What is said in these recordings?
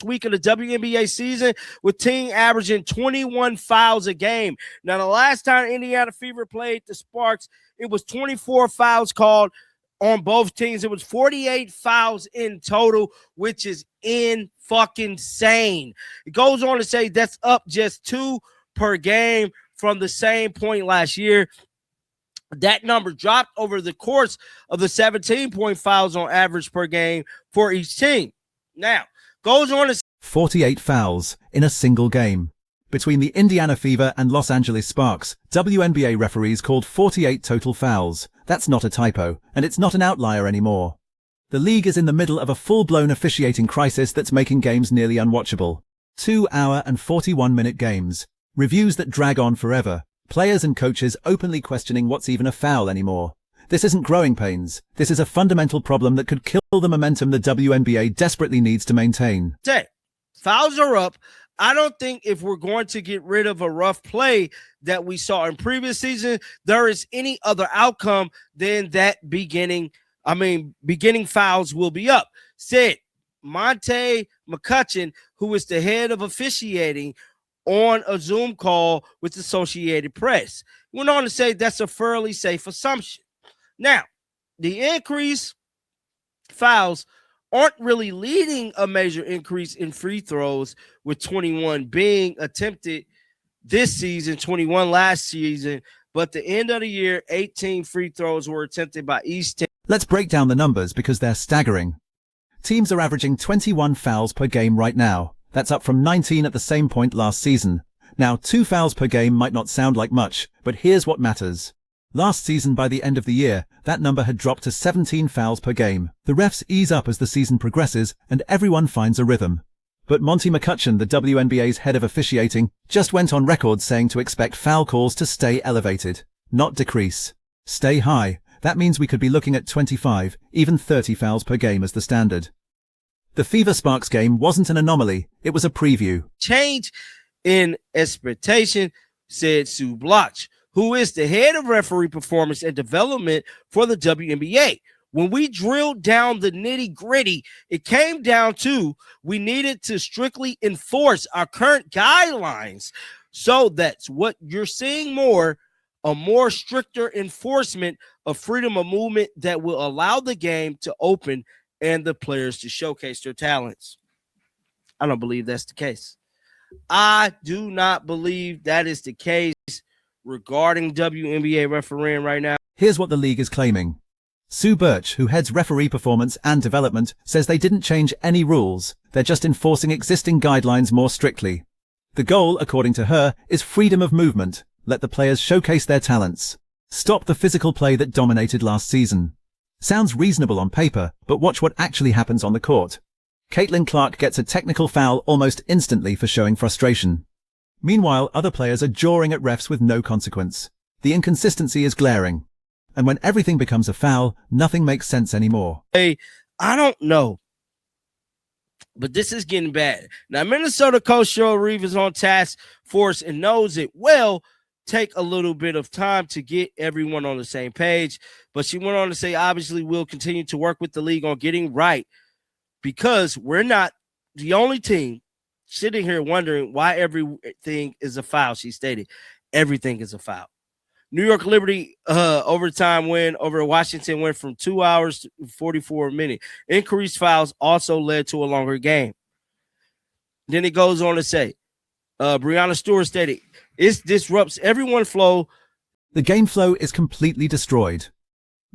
week of the WNBA season, with team averaging 21 fouls a game. Now, the last time Indiana Fever played the Sparks, it was 24 fouls called on both teams. It was 48 fouls in total, which is insane. It goes on to say that's up just 2 per game from the same point last year. That number dropped over the course of the 17-point fouls on average per game for each team. Now, goes on to say 48 fouls in a single game. Between the Indiana Fever and Los Angeles Sparks, WNBA referees called 48 total fouls. That's not a typo, and it's not an outlier anymore. The league is in the middle of a full-blown officiating crisis that's making games nearly unwatchable. 2-hour and 41-minute games. Reviews that drag on forever. Players and coaches openly questioning what's even a foul anymore. This isn't growing pains. This is a fundamental problem that could kill the momentum the WNBA desperately needs to maintain. Fouls are up. I don't think if we're going to get rid of a rough play that we saw in previous season, there is any other outcome than that beginning fouls will be up. Said Monte McCutcheon, who is the head of officiating, on a Zoom call with the Associated Press. He went on to say that's a fairly safe assumption. Now, the increased fouls aren't really leading a major increase in free throws, with 21 being attempted this season, 21 last season, but the end of the year, 18 free throws were attempted by each team. Let's break down the numbers because they're staggering. Teams are averaging 21 fouls per game right now. That's up from 19 at the same point last season. Now, 2 fouls per game might not sound like much, but here's what matters. Last season, by the end of the year, that number had dropped to 17 fouls per game. The refs ease up as the season progresses, and everyone finds a rhythm. But Monty McCutcheon, the WNBA's head of officiating, just went on record saying to expect foul calls to stay elevated, not decrease. Stay high. That means we could be looking at 25, even 30 fouls per game as the standard. The Fever Sparks game wasn't an anomaly. It was a preview. Change in expectation, said Sue Bloch, who is the head of referee performance and development for the WNBA. When we drilled down the nitty-gritty, it came down to we needed to strictly enforce our current guidelines. So that's what you're seeing more, a more stricter enforcement of freedom of movement that will allow the game to open and the players to showcase their talents. I don't believe that's the case. I do not believe that is the case regarding WNBA refereeing right now. Here's what the league is claiming. Sue Birch, who heads referee performance and development, says they didn't change any rules. They're just enforcing existing guidelines more strictly. The goal, according to her, is freedom of movement. Let the players showcase their talents. Stop the physical play that dominated last season. Sounds reasonable on paper, but watch what actually happens on the court. Caitlin Clark gets a technical foul almost instantly for showing frustration. Meanwhile, other players are jawing at refs with no consequence. The inconsistency is glaring. And when everything becomes a foul, nothing makes sense anymore. Hey, I don't know, but this is getting bad. Now, Minnesota coach Cheryl Reeve is on task force and knows it will take a little bit of time to get everyone on the same page. But she went on to say, obviously, we'll continue to work with the league on getting right, because we're not the only team sitting here wondering why everything is a foul. She stated, everything is a foul. New York Liberty overtime win over Washington went from 2 hours to 44 minutes. Increased fouls also led to a longer game. Then it goes on to say, Breanna Stewart stated, it disrupts everyone's flow. The game flow is completely destroyed.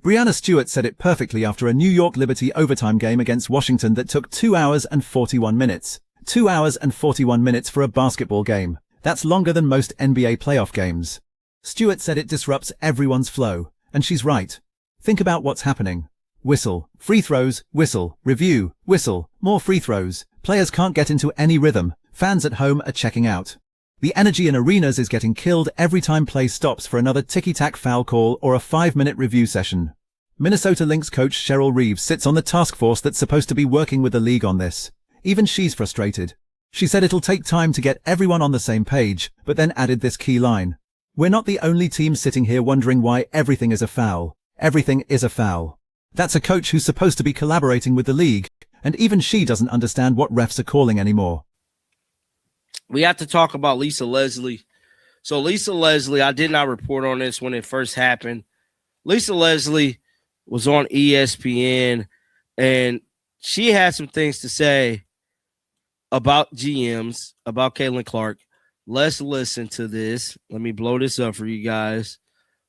Breanna Stewart said it perfectly after a New York Liberty overtime game against Washington that took 2 hours and 41 minutes. 2 hours and 41 minutes for a basketball game. That's longer than most NBA playoff games. Stewart said it disrupts everyone's flow, and she's right. Think about what's happening. Whistle, free throws, whistle, review, whistle, more free throws. Players can't get into any rhythm. Fans at home are checking out. The energy in arenas is getting killed every time play stops for another ticky-tack foul call or a 5-minute review session. Minnesota Lynx coach Cheryl Reeves sits on the task force that's supposed to be working with the league on this. Even she's frustrated. She said it'll take time to get everyone on the same page, but then added this key line. We're not the only team sitting here wondering why everything is a foul. Everything is a foul. That's a coach who's supposed to be collaborating with the league, and even she doesn't understand what refs are calling anymore. We have to talk about Lisa Leslie. So Lisa Leslie, I did not report on this when it first happened. Lisa Leslie was on ESPN, and she had some things to say about GMs, about Caitlin Clark. Let's listen to this. Let me blow this up for you guys.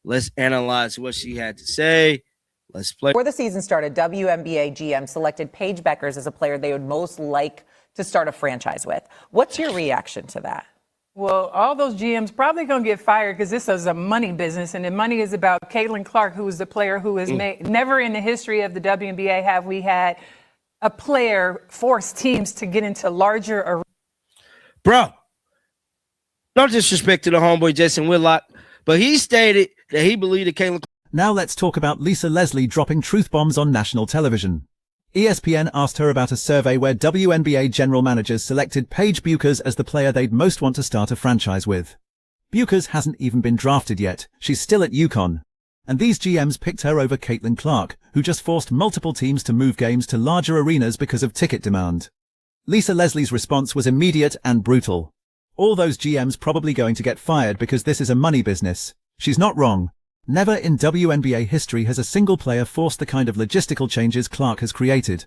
Let's analyze what she had to say. Let's play. Before the season started, WNBA GM selected Paige Beckers as a player they would most like to start a franchise with. What's your reaction to that? Well, all those GMs probably going to get fired because this is a money business, and the money is about Caitlin Clark, who is the player who has made, never in the history of the WNBA have we had a player force teams to get into larger arenas. Bro, no disrespect to the homeboy Jason Whitlock, but he stated that he believed that Caitlin. Now let's talk about Lisa Leslie dropping truth bombs on national television. ESPN asked her about a survey where WNBA general managers selected Paige Beckers as the player they'd most want to start a franchise with. Beckers hasn't even been drafted yet, she's still at UConn. And these GMs picked her over Caitlin Clark, who just forced multiple teams to move games to larger arenas because of ticket demand. Lisa Leslie's response was immediate and brutal. All those GMs probably going to get fired because this is a money business. She's not wrong. Never in WNBA history has a single player forced the kind of logistical changes Clark has created.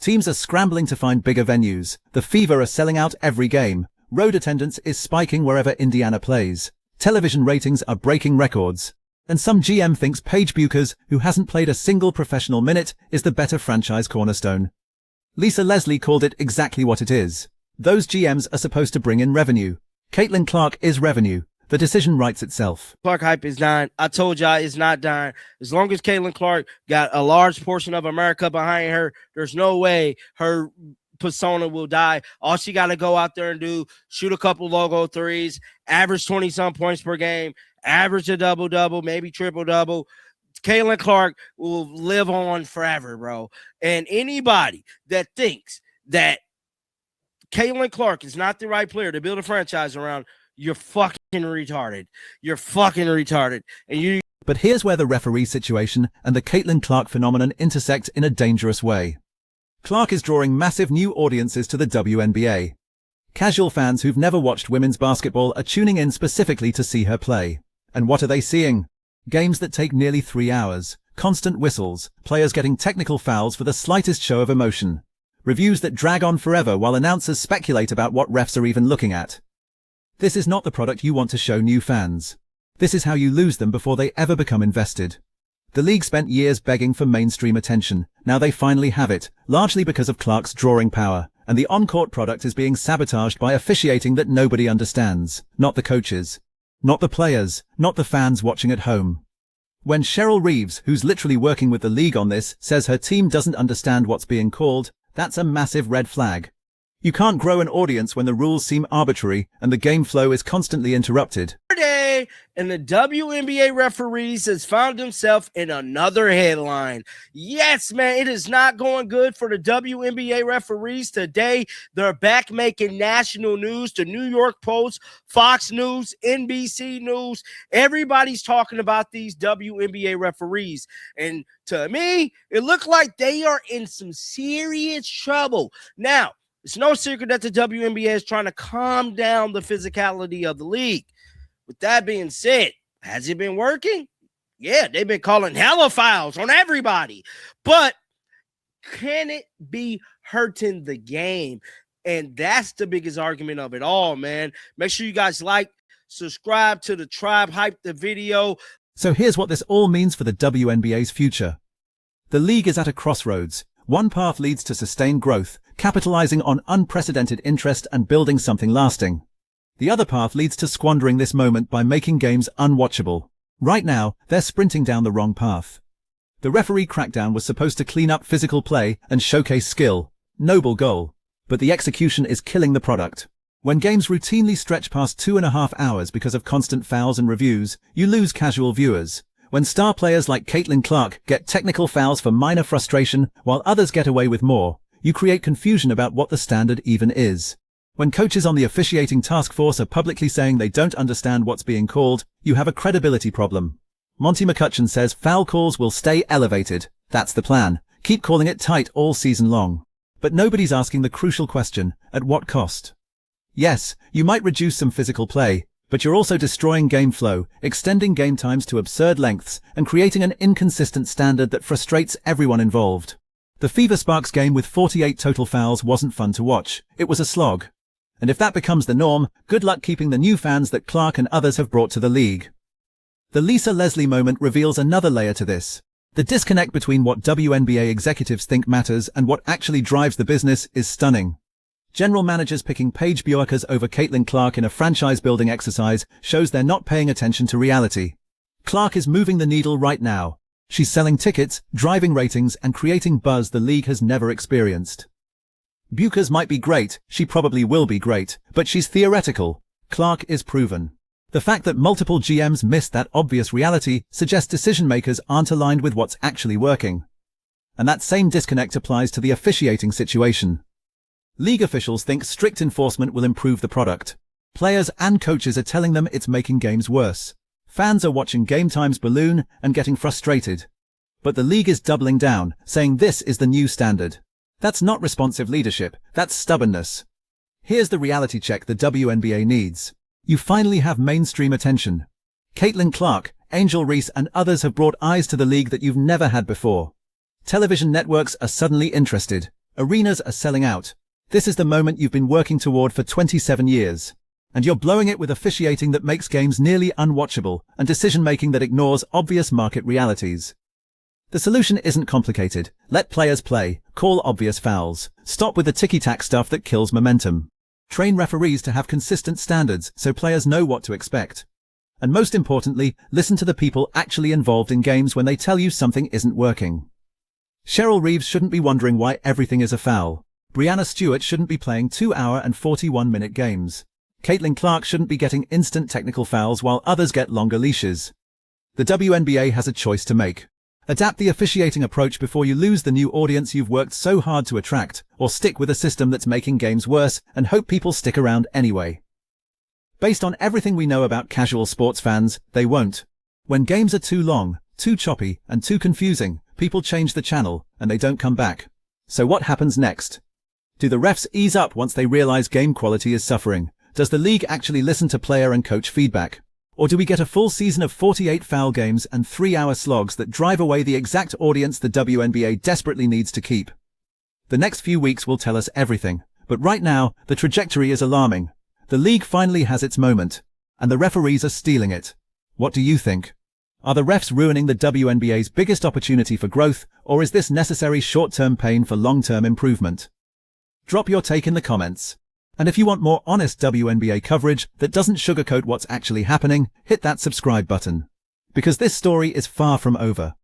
Teams are scrambling to find bigger venues. The FIBA are selling out every game. Road attendance is spiking wherever Indiana plays. Television ratings are breaking records. And some GM thinks Paige Beckers, who hasn't played a single professional minute, is the better franchise cornerstone. Lisa Leslie called it exactly what it is. Those GMs are supposed to bring in revenue. Caitlin Clark is revenue. The decision writes itself. Clark hype is dying. I told y'all it's not dying. As long as Caitlin Clark got a large portion of America behind her, there's no way her persona will die. All she got to go out there and do, shoot a couple logo threes, average 20-some points per game, average a double-double, maybe triple-double. Caitlin Clark will live on forever, bro. And anybody that thinks that Caitlin Clark is not the right player to build a franchise around, you're fucking retarded. You're fucking retarded. And you. But here's where the referee situation and the Caitlin Clark phenomenon intersect in a dangerous way. Clark is drawing massive new audiences to the WNBA. Casual fans who've never watched women's basketball are tuning in specifically to see her play. And what are they seeing? Games that take nearly 3 hours, constant whistles, players getting technical fouls for the slightest show of emotion, reviews that drag on forever while announcers speculate about what refs are even looking at. This is not the product you want to show new fans. This is how you lose them before they ever become invested. The league spent years begging for mainstream attention. Now they finally have it, largely because of Clark's drawing power, and the on-court product is being sabotaged by officiating that nobody understands. Not the coaches. Not the players. Not the fans watching at home. When Cheryl Reeves, who's literally working with the league on this, says her team doesn't understand what's being called, that's a massive red flag. You can't grow an audience when the rules seem arbitrary and the game flow is constantly interrupted. And the WNBA referees has found himself in another headline. Yes, man, it is not going good for the WNBA referees today. They're back making national news. The New York Post, Fox News, NBC News. Everybody's talking about these WNBA referees. And to me, it looked like they are in some serious trouble. Now, it's no secret that the WNBA is trying to calm down the physicality of the league. With that being said, has it been working? Yeah, they've been calling hella fouls on everybody. But can it be hurting the game? And that's the biggest argument of it all, man. Make sure you guys like, subscribe to the tribe, hype the video. So here's what this all means for the WNBA's future. The league is at a crossroads. One path leads to sustained growth, capitalizing on unprecedented interest and building something lasting. The other path leads to squandering this moment by making games unwatchable. Right now, they're sprinting down the wrong path. The referee crackdown was supposed to clean up physical play and showcase skill. Noble goal. But the execution is killing the product. When games routinely stretch past 2.5 hours because of constant fouls and reviews, you lose casual viewers. When star players like Caitlin Clark get technical fouls for minor frustration while others get away with more, you create confusion about what the standard even is. When coaches on the officiating task force are publicly saying they don't understand what's being called, you have a credibility problem. Monty McCutcheon says foul calls will stay elevated. That's the plan. Keep calling it tight all season long. But nobody's asking the crucial question, at what cost? Yes, you might reduce some physical play, but you're also destroying game flow, extending game times to absurd lengths, and creating an inconsistent standard that frustrates everyone involved. The FIBA Sparks game with 48 total fouls wasn't fun to watch. It was a slog. And if that becomes the norm, good luck keeping the new fans that Clark and others have brought to the league. The Lisa Leslie moment reveals another layer to this. The disconnect between what WNBA executives think matters and what actually drives the business is stunning. General managers picking Paige Bueckers over Caitlin Clark in a franchise-building exercise shows they're not paying attention to reality. Clark is moving the needle right now. She's selling tickets, driving ratings, and creating buzz the league has never experienced. Bueckers might be great, she probably will be great, but she's theoretical. Clark is proven. The fact that multiple GMs missed that obvious reality suggests decision-makers aren't aligned with what's actually working. And that same disconnect applies to the officiating situation. League officials think strict enforcement will improve the product. Players and coaches are telling them it's making games worse. Fans are watching game times balloon and getting frustrated. But the league is doubling down, saying this is the new standard. That's not responsive leadership, that's stubbornness. Here's the reality check the WNBA needs. You finally have mainstream attention. Caitlin Clark, Angel Reese, and others have brought eyes to the league that you've never had before. Television networks are suddenly interested. Arenas are selling out. This is the moment you've been working toward for 27 years. And you're blowing it with officiating that makes games nearly unwatchable and decision-making that ignores obvious market realities. The solution isn't complicated. Let players play, call obvious fouls, stop with the ticky-tack stuff that kills momentum. Train referees to have consistent standards so players know what to expect. And most importantly, listen to the people actually involved in games when they tell you something isn't working. Cheryl Reeves shouldn't be wondering why everything is a foul. Brianna Stewart shouldn't be playing 2-hour and 41-minute games. Caitlin Clark shouldn't be getting instant technical fouls while others get longer leashes. The WNBA has a choice to make. Adapt the officiating approach before you lose the new audience you've worked so hard to attract, or stick with a system that's making games worse and hope people stick around anyway. Based on everything we know about casual sports fans, they won't. When games are too long, too choppy, and too confusing, people change the channel, and they don't come back. So what happens next? Do the refs ease up once they realize game quality is suffering? Does the league actually listen to player and coach feedback? Or do we get a full season of 48 foul games and 3-hour slogs that drive away the exact audience the WNBA desperately needs to keep? The next few weeks will tell us everything, but right now, the trajectory is alarming. The league finally has its moment, and the referees are stealing it. What do you think? Are the refs ruining the WNBA's biggest opportunity for growth, or is this necessary short-term pain for long-term improvement? Drop your take in the comments. And if you want more honest WNBA coverage that doesn't sugarcoat what's actually happening, hit that subscribe button. Because this story is far from over.